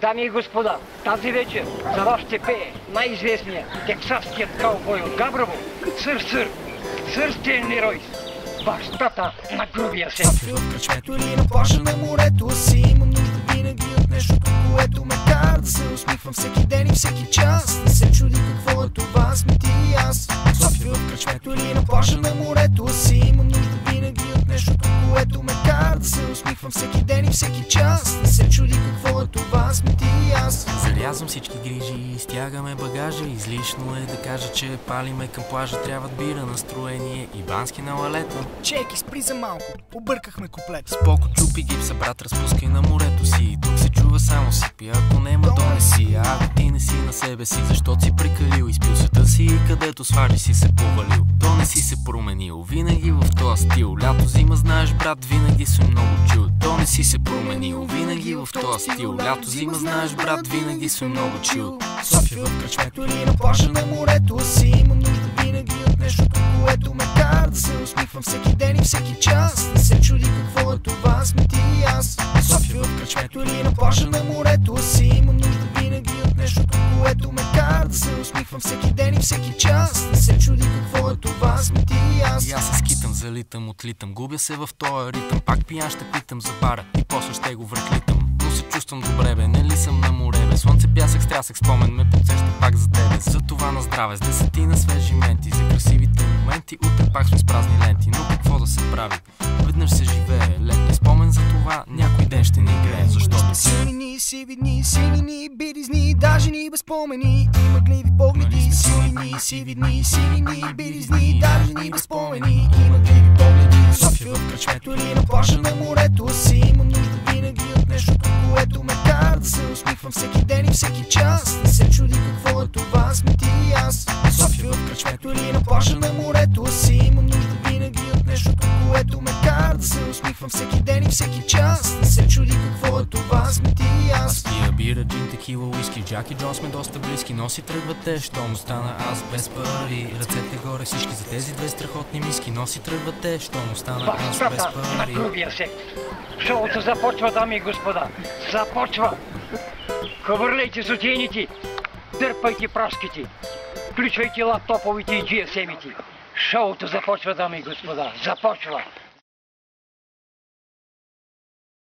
Дами и господа, тази вечер за вас ще пее най-известният тексаският каубой от Габрово, Сър Стенли Ройс, бащата на грубия сет. София в кръчмето или на плажа на морето си имам нужда винаги от нещото, което ме кара да се усмихвам всеки ден и всеки час. Не се чуди какво е това, сме ти и аз. София в кръчмето или на плажа на морето си имам нужда винаги от нещото, което ме кара да се усмихвам всеки ден и всеки час. Не се чуди какво е това, сме ти и аз. Зарязвам всички грижи, стягаме багажа. Излишно е да кажа, че палиме към плажа. Трябват бира, настроение и бански на лалето. Чеки, спри за малко, объркахме куплет. Споко, чупи гипса, брат, разпускай на морето си. Тук се чува само сипи, ако нема донеси. А ако ти не си на себе си, защото си прекалил. Изпил света си и където сважи си се повалил. То не си се променил, винаги в този стил. Лято, зима, знаеш, брат, винаги съм много чул. То не си се променил, винаги в този стил. Лято, зима, знаеш, брат, винаги съм много чул. София в кръчмето или на плажа на морето си имам нужда винаги от нещото, което ме кара да се усмихвам всеки ден и всеки час. Не се чуди какво е това, сме ти и аз. София в кръчмето или на плажа на морето си имам нужда винаги от нещото, което ме кара да се усмихвам всеки ден и всеки час. Не се чуди какво е това, сме ти и аз. И аз се скитам, залитам, отлитам, губя се в този ритъм. Пак пиян ще питам за бара и после ще го връхлитам. Но се чувствам добре, бе, не ли съм на море, бе. Слънце, пясък, стрясък, спомен ме подсеща пак за тебе. За това на здраве, с десетина свежи менти, за красивите моменти. Утре пак сме с празни ленти, но какво да се прави? Веднъж се живее, летния спомен за това някой ден ще ни грее, защото силни, сиви дни, силни, биризни, даже ни без спомени. И мъгливи погледи, силни, сиви дни, силни, биризни, даже ни без спомени. И мъгливи погледи. София в кръчмето или на плажа на морето си имам нужда винаги от нещото, което ме кара да се усмихвам всеки ден и всеки час. Не се чуди какво е това, сме ти и аз. София в кръчмето или на плажа на морето си имам нужда винаги от нещото, което ме кара да се усмихвам всеки ден и всеки час. Не се чуди какво е това, сме ти и аз. Пия бира, джин, текила, уиски, Джак и Джон сме доста близки. Носи тръгвате, щом остана аз без пари. Ръцете горе всички за тези две страхотни миски. Носи тръгвате, щом остана аз без Бащата на пари. грубия сет. Шоуто започва, дами и господа. Започва! Хвърляйте сутиените, дърпайте праските, включвайте лаптоповите и GSM-ите. Шоуто започва, дами и господа. Започва!